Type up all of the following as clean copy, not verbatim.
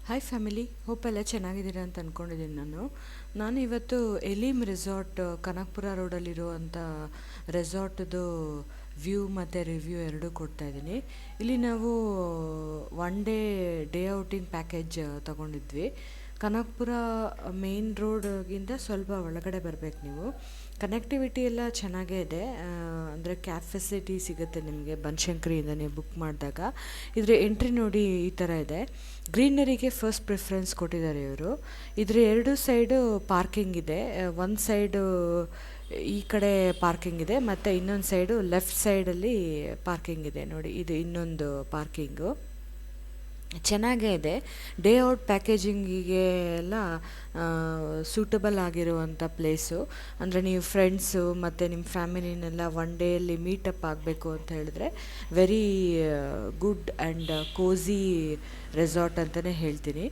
Hi family, hope ಎಲ್ಲ ಚೆನ್ನಾಗಿದ್ದೀರಾ ಅಂತ ಅಂದ್ಕೊಂಡಿದ್ದೀನಿ. ನಾನು ಇವತ್ತು ಎಲಿಮ್ ರೆಸಾರ್ಟ್ ಕನಕಪುರ ರೋಡಲ್ಲಿರುವಂಥ ರೆಸಾರ್ಟ್ದು ವ್ಯೂ ಮತ್ತು ರಿವ್ಯೂ ಎರಡೂ ಕೊಡ್ತಾಯಿದ್ದೀನಿ. ಇಲ್ಲಿ ನಾವು ಡೇ ಔಟಿಂಗ್ ಪ್ಯಾಕೇಜ್ ತೊಗೊಂಡಿದ್ವಿ. ಕನಕಪುರ ಮೇನ್ ರೋಡ್ಗಿಂತ ಸ್ವಲ್ಪ ಒಳಗಡೆ ಬರಬೇಕು ನೀವು. ಕನೆಕ್ಟಿವಿಟಿ ಎಲ್ಲ ಚೆನ್ನಾಗೇ ಇದೆ, ಅಂದರೆ ಕ್ಯಾಬ್ ಫೆಸಿಲಿಟಿ ಸಿಗುತ್ತೆ ನಿಮಗೆ ಬನಶಂಕರಿಯಿಂದ ನೀವು ಬುಕ್ ಮಾಡಿದಾಗ. ಇದರ ಎಂಟ್ರಿ ನೋಡಿ ಈ ಥರ ಇದೆ. ಗ್ರೀನರಿಗೆ ಫಸ್ಟ್ ಪ್ರಿಫರೆನ್ಸ್ ಕೊಟ್ಟಿದ್ದಾರೆ ಇವರು. ಇದರ ಎರಡು ಸೈಡು ಪಾರ್ಕಿಂಗ್ ಇದೆ. ಒಂದು ಸೈಡು ಈ ಕಡೆ ಪಾರ್ಕಿಂಗ್ ಇದೆ ಮತ್ತು ಇನ್ನೊಂದು ಸೈಡು ಲೆಫ್ಟ್ ಸೈಡಲ್ಲಿ ಪಾರ್ಕಿಂಗ್ ಇದೆ ನೋಡಿ. ಇದು ಇನ್ನೊಂದು ಪಾರ್ಕಿಂಗು ಚೆನ್ನಾಗೇ ಇದೆ. ಡೇ ಔಟ್ ಪ್ಯಾಕೇಜಿಂಗಿಗೆ ಎಲ್ಲ ಸೂಟಬಲ್ ಆಗಿರುವಂಥ ಪ್ಲೇಸು. ಅಂದರೆ ನೀವು ಫ್ರೆಂಡ್ಸು ಮತ್ತು ನಿಮ್ಮ ಫ್ಯಾಮಿಲಿನೆಲ್ಲ ಡೇಯಲ್ಲಿ ಮೀಟಪ್ ಆಗಬೇಕು ಅಂತ ಹೇಳಿದ್ರೆ ವೆರಿ ಗುಡ್ ಆ್ಯಂಡ್ ಕೋಝಿ ರೆಸಾರ್ಟ್ ಅಂತಲೇ ಹೇಳ್ತೀನಿ.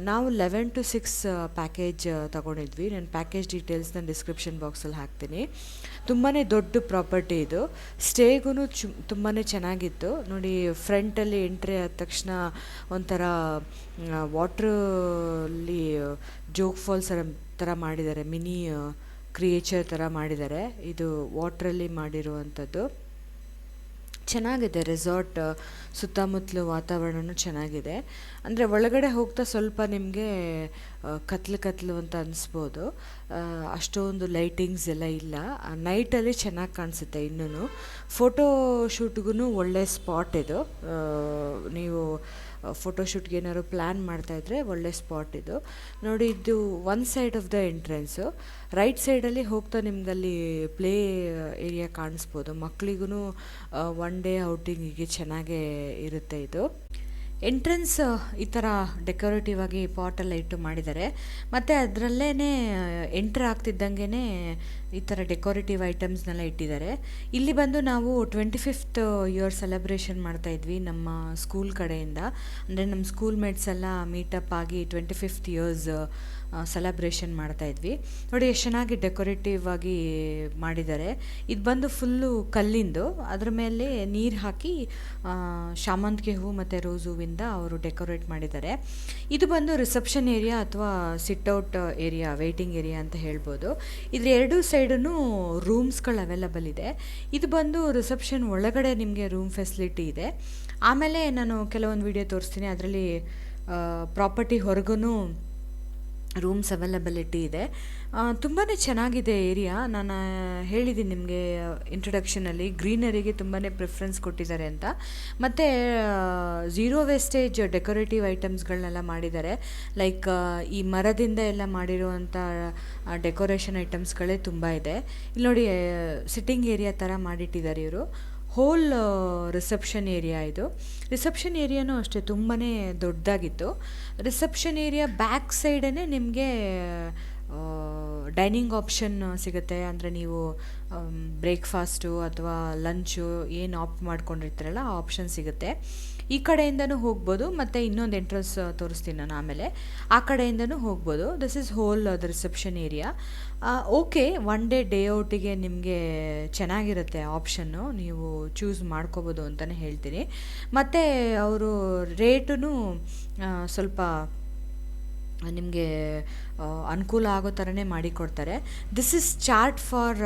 ನಾವು 11 to 6 ಪ್ಯಾಕೇಜ್ ತೊಗೊಂಡಿದ್ವಿ. ನಾನು ಪ್ಯಾಕೇಜ್ ಡೀಟೇಲ್ಸ್ನ ಡಿಸ್ಕ್ರಿಪ್ಷನ್ ಬಾಕ್ಸಲ್ಲಿ ಹಾಕ್ತೀನಿ. ತುಂಬಾ ದೊಡ್ಡ ಪ್ರಾಪರ್ಟಿ ಇದು. ಸ್ಟೇಗೂ ತುಂಬಾ ಚೆನ್ನಾಗಿತ್ತು ನೋಡಿ. ಫ್ರಂಟಲ್ಲಿ ಎಂಟ್ರಿ ಆದ ತಕ್ಷಣ ಒಂಥರ ವಾಟ್ರಲ್ಲಿ ಜೋಗ್ ಫಾಲ್ಸ್ ಥರ ಮಾಡಿದ್ದಾರೆ, ಮಿನಿ ಕ್ರಿಯೇಚರ್ ಥರ ಮಾಡಿದ್ದಾರೆ. ಇದು ವಾಟ್ರಲ್ಲಿ ಮಾಡಿರುವಂಥದ್ದು. ಚೆನ್ನಾಗಿದೆ ರೆಸಾರ್ಟ್. ಸುತ್ತಮುತ್ತಲು ವಾತಾವರಣವೂ ಚೆನ್ನಾಗಿದೆ. ಅಂದರೆ ಒಳಗಡೆ ಹೋಗ್ತಾ ಸ್ವಲ್ಪ ನಿಮಗೆ ಕತ್ಲು ಅಂತ ಅನಿಸ್ಬೋದು. ಅಷ್ಟೊಂದು ಲೈಟಿಂಗ್ಸ್ ಎಲ್ಲ ಇಲ್ಲ. ನೈಟಲ್ಲಿ ಚೆನ್ನಾಗಿ ಕಾಣಿಸುತ್ತೆ. ಇನ್ನೂ ಫೋಟೋ ಶೂಟ್ಗೂ ಒಳ್ಳೆ ಸ್ಪಾಟ್ ಇದು. ನೀವು ಫೋಟೋಶೂಟ್ಗೆ ಏನಾದ್ರು ಪ್ಲ್ಯಾನ್ ಮಾಡ್ತಾಯಿದ್ರೆ ಒಳ್ಳೆ ಸ್ಪಾಟ್ ಇದು ನೋಡಿ. ಇದು one side of the entrance. Right ಸೈಡಲ್ಲಿ ಹೋಗ್ತಾ ನಿಮ್ಗಲ್ಲಿ ಪ್ಲೇ ಏರಿಯಾ ಕಾಣಿಸ್ಬೋದು. ಮಕ್ಕಳಿಗೂ ಡೇ ಔಟಿಂಗಿಗೆ ಚೆನ್ನಾಗೇ ಇರುತ್ತೆ ಇದು. ಎಂಟ್ರೆನ್ಸ್ ಈ ಥರ ಡೆಕೋರೇಟಿವ್ ಆಗಿ ಪಾಟೆಲ್ಲ ಇಟ್ಟು ಮಾಡಿದ್ದಾರೆ. ಮತ್ತು ಅದರಲ್ಲೇ ಎಂಟ್ರ್ ಆಗ್ತಿದ್ದಂಗೆ ಈ ಥರ ಡೆಕೋರೇಟಿವ್ ಐಟಮ್ಸ್ನೆಲ್ಲ ಇಟ್ಟಿದ್ದಾರೆ. ಇಲ್ಲಿ ಬಂದು ನಾವು 25th ಇಯರ್ ಸೆಲೆಬ್ರೇಷನ್ ಮಾಡ್ತಾಯಿದ್ವಿ ನಮ್ಮ ಸ್ಕೂಲ್ ಕಡೆಯಿಂದ. ಅಂದರೆ ನಮ್ಮ ಸ್ಕೂಲ್ ಮೇಟ್ಸ್ ಎಲ್ಲ ಮೀಟಪ್ ಆಗಿ 25th ಇಯರ್ಸ್ ಸೆಲೆಬ್ರೇಷನ್ ಮಾಡ್ತಾಯಿದ್ವಿ ನೋಡಿ. ಎಷ್ಟು ಚೆನ್ನಾಗಿ ಡೆಕೋರೇಟಿವ್ ಆಗಿ ಮಾಡಿದ್ದಾರೆ. ಇದು ಬಂದು ಫುಲ್ಲು ಕಲ್ಲಿಂದು, ಅದ್ರ ಮೇಲೆ ನೀರು ಹಾಕಿ ಶಾಮಂತಿಗೆ ಹೂವು ಮತ್ತು ರೋಸ್ ಹೂವಿಂದ ಅವರು ಡೆಕೋರೇಟ್ ಮಾಡಿದ್ದಾರೆ. ಇದು ಬಂದು ರಿಸೆಪ್ಷನ್ ಏರಿಯಾ ಅಥವಾ ಸಿಟ್ಔಟ್ ಏರಿಯಾ, ವೆಯ್ಟಿಂಗ್ ಏರಿಯಾ ಅಂತ ಹೇಳ್ಬೋದು. ಇದ್ರ ಎರಡೂ ಸೈಡೂ ರೂಮ್ಸ್ಗಳು ಅವೈಲಬಲ್ ಇದೆ. ಇದು ಬಂದು ರಿಸೆಪ್ಷನ್ ಒಳಗಡೆ ನಿಮಗೆ ರೂಮ್ ಫೆಸಿಲಿಟಿ ಇದೆ. ಆಮೇಲೆ ನಾನು ಕೆಲವೊಂದು ವಿಡಿಯೋ ತೋರಿಸ್ತೀನಿ. ಅದರಲ್ಲಿ ಪ್ರಾಪರ್ಟಿ ಹೊರಗೂ ರೂಮ್ಸ್ ಅವೈಲಬಿಲಿಟಿ ಇದೆ. ತುಂಬಾ ಚೆನ್ನಾಗಿದೆ ಏರಿಯಾ. ನಾನು ಹೇಳಿದ್ದೀನಿ ನಿಮಗೆ ಇಂಟ್ರೊಡಕ್ಷನಲ್ಲಿ, ಗ್ರೀನರಿಗೆ ತುಂಬಾ ಪ್ರಿಫರೆನ್ಸ್ ಕೊಟ್ಟಿದ್ದಾರೆ ಅಂತ. ಮತ್ತು ಝೀರೋ ವೇಸ್ಟೇಜ್ ಡೆಕೋರೇಟಿವ್ ಐಟಮ್ಸ್ಗಳನ್ನೆಲ್ಲ ಮಾಡಿದ್ದಾರೆ. ಲೈಕ್ ಈ ಮರದಿಂದ ಎಲ್ಲ ಮಾಡಿರುವಂಥ ಡೆಕೋರೇಷನ್ ಐಟಮ್ಸ್ಗಳೇ ತುಂಬ ಇದೆ. ಇಲ್ಲಿ ನೋಡಿ, ಸಿಟ್ಟಿಂಗ್ ಏರಿಯಾ ಥರ ಮಾಡಿಟ್ಟಿದ್ದಾರೆ ಇವರು. ಹೋಲ್ ರಿಸೆಪ್ಷನ್ ಏರಿಯಾ ಇದು. ರಿಸೆಪ್ಷನ್ ಏರಿಯಾನೂ ಅಷ್ಟೇ ತುಂಬಾ ದೊಡ್ಡದಾಗಿತ್ತು. ರಿಸೆಪ್ಷನ್ ಏರಿಯಾ ಬ್ಯಾಕ್ ಸೈಡೇ ನಿಮಗೆ ಡೈನಿಂಗ್ ಆಪ್ಷನ್ ಸಿಗುತ್ತೆ. ಅಂದರೆ ನೀವು ಬ್ರೇಕ್ಫಾಸ್ಟು ಅಥವಾ ಲಂಚು ಏನು ಆಪ್ಟ್ ಮಾಡ್ಕೊಂಡಿರ್ತೀರಲ್ಲ ಆ ಆಪ್ಷನ್ ಸಿಗುತ್ತೆ. ಈ ಕಡೆಯಿಂದನೂ ಹೋಗ್ಬೋದು, ಮತ್ತು ಇನ್ನೊಂದು ಎಂಟ್ರೆನ್ಸ್ ತೋರಿಸ್ತೀನಿ ನಾನು ಆಮೇಲೆ. ಆ ಕಡೆಯಿಂದನೂ ಹೋಗ್ಬೋದು. This is whole the reception area. Okay, day ಔಟಿಗೆ ನಿಮಗೆ ಚೆನ್ನಾಗಿರುತ್ತೆ ಆಪ್ಷನ್ನು. ನೀವು ಚೂಸ್ ಮಾಡ್ಕೋಬೋದು ಅಂತಲೇ ಹೇಳ್ತೀನಿ. ಮತ್ತು ಅವರು ರೇಟೂ ಸ್ವಲ್ಪ ನಿಮಗೆ ಅನುಕೂಲ ಆಗೋ ಥರನೇ ಮಾಡಿಕೊಡ್ತಾರೆ. This is chart for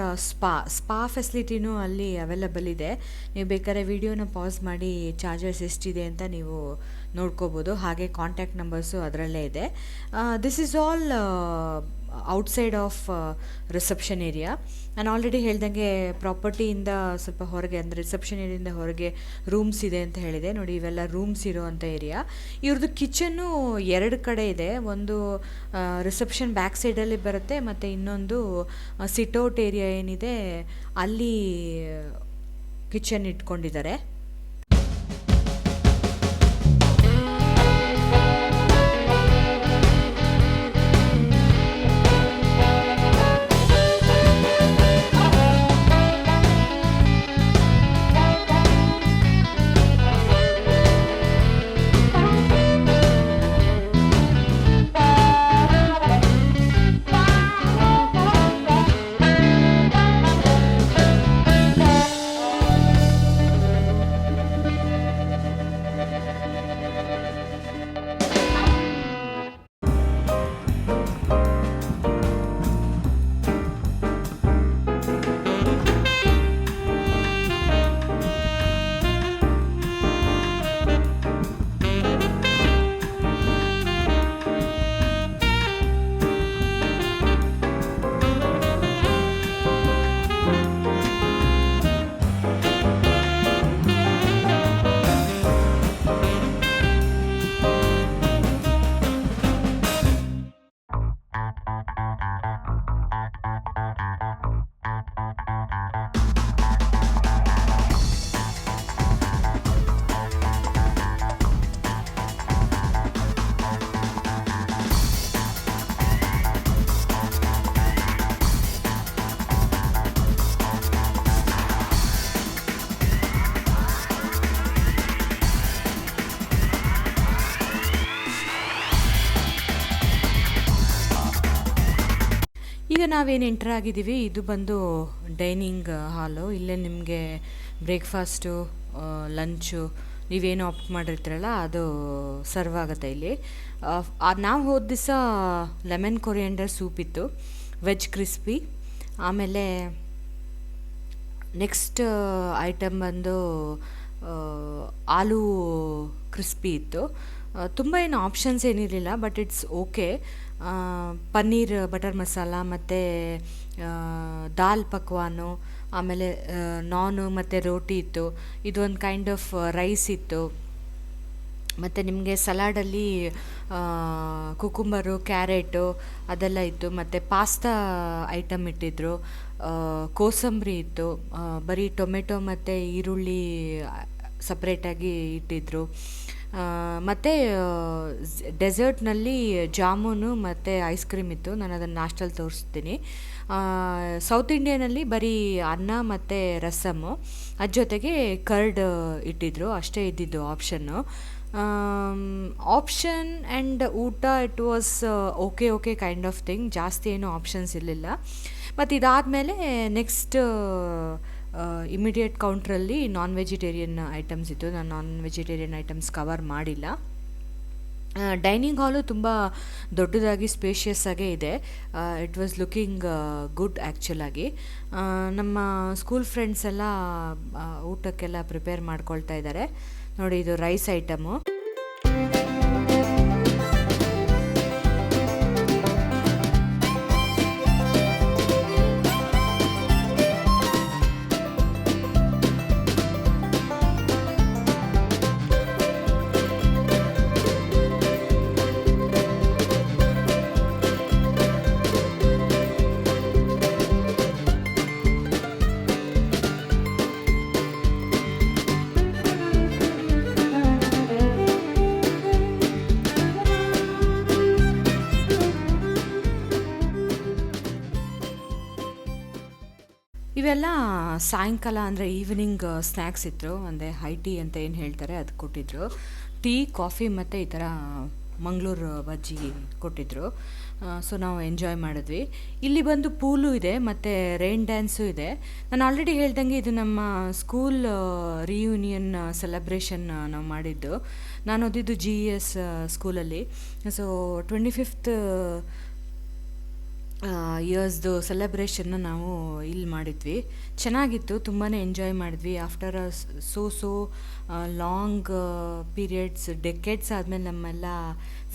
spa ಫೆಸಿಲಿಟಿನೂ ಅಲ್ಲಿ ಅವೈಲಬಲ್ ಇದೆ. ನೀವು ಬೇಕಾದ್ರೆ ವಿಡಿಯೋನ ಪಾಸ್ ಮಾಡಿ ಚಾರ್ಜಸ್ ಎಷ್ಟಿದೆ ಅಂತ ನೀವು ನೋಡ್ಕೋಬೋದು. ಹಾಗೆ ಕಾಂಟ್ಯಾಕ್ಟ್ ನಂಬರ್ಸು ಅದರಲ್ಲೇ ಇದೆ. This is all outside of reception area. ನಾನು ಆಲ್ರೆಡಿ ಹೇಳ್ದಂಗೆ ಪ್ರಾಪರ್ಟಿಯಿಂದ ಸ್ವಲ್ಪ ಹೊರಗೆ, ಅಂದರೆ ರಿಸೆಪ್ಷನ್ ಏರಿಯಿಂದ ಹೊರಗೆ ರೂಮ್ಸ್ ಇದೆ ಅಂತ ಹೇಳಿದೆ ನೋಡಿ. ಇವೆಲ್ಲ ರೂಮ್ಸ್ ಇರೋವಂಥ ಏರಿಯಾ. ಇವ್ರದ್ದು ಕಿಚನ್ನು ಎರಡು ಕಡೆ ಇದೆ. ಒಂದು ರಿಸೆಪ್ಷನ್ ಬ್ಯಾಕ್ ಸೈಡಲ್ಲಿ ಬರುತ್ತೆ, ಮತ್ತು ಇನ್ನೊಂದು ಸಿಟ್ಔಟ್ ಏರಿಯಾ ಏನಿದೆ ಅಲ್ಲಿ ಕಿಚನ್ ಇಟ್ಕೊಂಡಿದ್ದಾರೆ. ಈಗ ನಾವೇನು ಎಂಟರ್ ಆಗಿದ್ದೀವಿ, ಇದು ಬಂದು ಡೈನಿಂಗ್ ಹಾಲು. ಇಲ್ಲೇ ನಿಮಗೆ ಬ್ರೇಕ್ಫಾಸ್ಟು, ಲಂಚು ನೀವೇನು ಆಪ್ಟ್ ಮಾಡಿರ್ತೀರಲ್ಲ ಅದು ಸರ್ವ್ ಆಗುತ್ತೆ ಇಲ್ಲಿ. ನಾವು ಹೋದ ದಿವಸ ಲೆಮನ್ ಕೊರಿಯಂಡರ್ ಸೂಪ್ ಇತ್ತು, ವೆಜ್ ಕ್ರಿಸ್ಪಿ. ಆಮೇಲೆ ನೆಕ್ಸ್ಟ್ ಐಟಮ್ ಬಂದು ಆಲೂ ಕ್ರಿಸ್ಪಿ ಇತ್ತು. ತುಂಬ ಏನು ಆಪ್ಷನ್ಸ್ ಏನಿರಲಿಲ್ಲ, but it's okay. Paneer butter masala ಮತ್ತು ದಾಲ್ ಪಕ್ವಾನು, ಆಮೇಲೆ ನಾನು ಮತ್ತು ರೋಟಿ ಇತ್ತು. ಇದೊಂದು ಕೈಂಡ್ ಆಫ್ ರೈಸ್ ಇತ್ತು. ಮತ್ತು ನಿಮಗೆ ಸಲಾಡಲ್ಲಿ ಕುಕುಂಬರು, ಕ್ಯಾರೆಟು ಅದೆಲ್ಲ ಇತ್ತು. ಮತ್ತು ಪಾಸ್ತಾ ಐಟಮ್ ಇಟ್ಟಿದ್ದರು, ಕೋಸಂಬರಿ ಇತ್ತು, ಬರೀ ಟೊಮೆಟೊ ಮತ್ತು ಈರುಳ್ಳಿ ಸಪ್ರೇಟಾಗಿ ಇಟ್ಟಿದ್ದರು. ಮತ್ತು ಡೆಸರ್ಟ್ನಲ್ಲಿ ಜಾಮೂನು ಮತ್ತು ಐಸ್ ಕ್ರೀಮ್ ಇತ್ತು. ನಾನು ಅದನ್ನು ನಾಷ್ಟಲ್ಲಿ ತೋರಿಸ್ತೀನಿ. ಸೌತ್ ಇಂಡಿಯನಲ್ಲಿ ಬರೀ ಅನ್ನ ಮತ್ತು ರಸಮ್ಮು, ಅದ್ರ ಜೊತೆಗೆ ಕರ್ಡ್ ಇಟ್ಟಿದ್ದರು. ಅಷ್ಟೇ ಇದ್ದಿದ್ದು ಆಪ್ಷನ್ನು. ಆಪ್ಷನ್ ಆ್ಯಂಡ್ ಊಟ it was okay kind of thing. ಜಾಸ್ತಿ ಏನೂ ಆಪ್ಷನ್ಸ್ ಇರಲಿಲ್ಲ. ಮತ್ತು ಇದಾದಮೇಲೆ ನೆಕ್ಸ್ಟ್ ಇಮಿಡಿಯೇಟ್ ಕೌಂಟ್ರಲ್ಲಿ ನಾನ್ ವೆಜಿಟೇರಿಯನ್ ಐಟಮ್ಸ್ ಇತ್ತು. ನಾನು ನಾನ್ ವೆಜಿಟೇರಿಯನ್ ಐಟಮ್ಸ್ ಕವರ್ ಮಾಡಿಲ್ಲ. ಡೈನಿಂಗ್ ಹಾಲು ತುಂಬ ದೊಡ್ಡದಾಗಿ ಸ್ಪೇಷಿಯಸ್ ಆಗೇ ಇದೆ. ಇಟ್ ವಾಸ್ ಲುಕಿಂಗ್ ಗುಡ್ ಆ್ಯಕ್ಚುಲಾಗಿ. ನಮ್ಮ ಸ್ಕೂಲ್ ಫ್ರೆಂಡ್ಸ್ ಎಲ್ಲ ಊಟಕ್ಕೆಲ್ಲ ಪ್ರಿಪೇರ್ ಮಾಡ್ಕೊಳ್ತಾ ಇದ್ದಾರೆ. ನೋಡಿ, ಇದು ರೈಸ್ ಐಟಮು. ಇವೆಲ್ಲ ಸಾಯಂಕಾಲ ಅಂದರೆ ಈವ್ನಿಂಗ್ ಸ್ನ್ಯಾಕ್ಸ್ ಇತ್ತು. ಅಂದರೆ ಹೈ ಟೀ ಅಂತ ಏನು ಹೇಳ್ತಾರೆ ಅದು ಕೊಟ್ಟಿದ್ದರು. ಟೀ, ಕಾಫಿ ಮತ್ತು ಈ ಥರ ಮಂಗಳೂರು ಬಜ್ಜಿ ಕೊಟ್ಟಿದ್ದರು. ಸೊ ನಾವು ಎಂಜಾಯ್ ಮಾಡಿದ್ವಿ. ಇಲ್ಲಿ ಬಂದು ಪೂಲು ಇದೆ ಮತ್ತು ರೈನ್ ಡ್ಯಾನ್ಸು ಇದೆ. ನಾನು ಆಲ್ರೆಡಿ ಹೇಳ್ದಂಗೆ ಇದು ನಮ್ಮ ಸ್ಕೂಲ್ ರಿಯೂನಿಯನ್ ಸೆಲೆಬ್ರೇಷನ್ ನಾವು ಮಾಡಿದ್ದು. ನಾನು ಓದಿದ್ದು GES ಸ್ಕೂಲಲ್ಲಿ. ಸೊ 25th ಇಯರ್ಸ್ದು ಸೆಲೆಬ್ರೇಷನ್ನ ನಾವು ಇಲ್ಲಿ ಮಾಡಿದ್ವಿ. ಚೆನ್ನಾಗಿತ್ತು, ತುಂಬಾ ಎಂಜಾಯ್ ಮಾಡಿದ್ವಿ. After so long periods, decades ಆದಮೇಲೆ ನಮ್ಮೆಲ್ಲ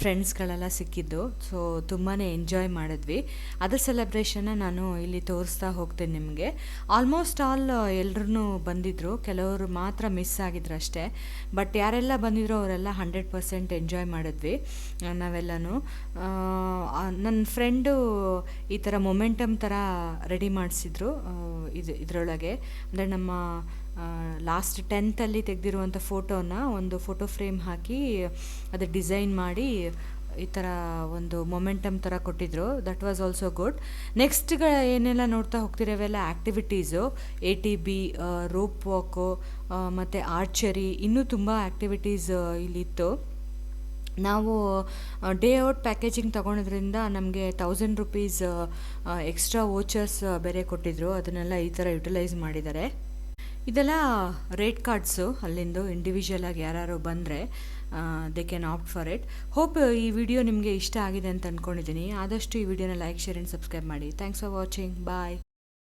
ಫ್ರೆಂಡ್ಸ್ಗಳೆಲ್ಲ ಸಿಕ್ಕಿದ್ದು. ಸೊ ತುಂಬಾ ಎಂಜಾಯ್ ಮಾಡಿದ್ವಿ. ಅದರ ಸೆಲೆಬ್ರೇಷನ್ನ ನಾನು ಇಲ್ಲಿ ತೋರಿಸ್ತಾ ಹೋಗ್ತೇನೆ ನಿಮಗೆ. ಆಲ್ಮೋಸ್ಟ್ ಆಲ್ ಎಲ್ಲರೂ ಬಂದಿದ್ದರು, ಕೆಲವರು ಮಾತ್ರ ಮಿಸ್ ಆಗಿದ್ರು ಅಷ್ಟೇ. ಬಟ್ ಯಾರೆಲ್ಲ ಬಂದಿದ್ರು ಅವರೆಲ್ಲ 100% ಎಂಜಾಯ್ ಮಾಡಿದ್ವಿ ನಾವೆಲ್ಲನೂ. ನನ್ನ ಫ್ರೆಂಡು ಈ ಥರ ಮೊಮೆಂಟಮ್ ಥರ ರೆಡಿ ಮಾಡಿಸಿದ್ರು ಇದರೊಳಗೆ. ಅಂದರೆ ನಮ್ಮ ಲಾಸ್ಟ್ 10th ತೆಗೆದಿರುವಂಥ ಫೋಟೋನ ಒಂದು ಫೋಟೋ ಫ್ರೇಮ್ ಹಾಕಿ ಅದು ಡಿಸೈನ್ ಮಾಡಿ ಈ ಥರ ಒಂದು ಮೊಮೆಂಟಮ್ ಥರ ಕೊಟ್ಟಿದ್ರು. That was also good. Next ಏನೆಲ್ಲ ನೋಡ್ತಾ ಹೋಗ್ತಿರೋವೆಲ್ಲ ಆ್ಯಕ್ಟಿವಿಟೀಸು, ATB, ರೋಪ್ ವಾಕು ಮತ್ತು ಆರ್ಚರಿ, ಇನ್ನೂ ತುಂಬ ಆ್ಯಕ್ಟಿವಿಟೀಸ್ ಇಲ್ಲಿತ್ತು. ನಾವು ಡೇ ಔಟ್ ಪ್ಯಾಕೇಜಿಂಗ್ ತೊಗೊಳೋದ್ರಿಂದ ನಮಗೆ 1000 ರೂಪೀಸ್ ಎಕ್ಸ್ಟ್ರಾ ವೋಚರ್ಸ್ ಬೇರೆ ಕೊಟ್ಟಿದ್ದರು. ಅದನ್ನೆಲ್ಲ ಈ ಥರ ಯುಟಿಲೈಸ್ ಮಾಡಿದ್ದಾರೆ. ಇದೆಲ್ಲ ರೇಟ್ ಕಾರ್ಡ್ಸು ಅಲ್ಲಿಂದು. ಇಂಡಿವಿಜುವಲ್ ಆಗಿ ಯಾರು ಬಂದರೆ they can opt for it. Hope ಈ ವಿಡಿಯೋ ನಿಮಗೆ ಇಷ್ಟ ಆಗಿದೆ ಅಂತ ಅಂದ್ಕೊಂಡಿದ್ದೀನಿ. ಆದಷ್ಟು ಈ ವಿಡಿಯೋನ ಲೈಕ್, ಶೇರ್ ಆ್ಯಂಡ್ ಸಬ್ಸ್ಕ್ರೈಬ್ ಮಾಡಿ. Thanks for watching. ಬಾಯ್.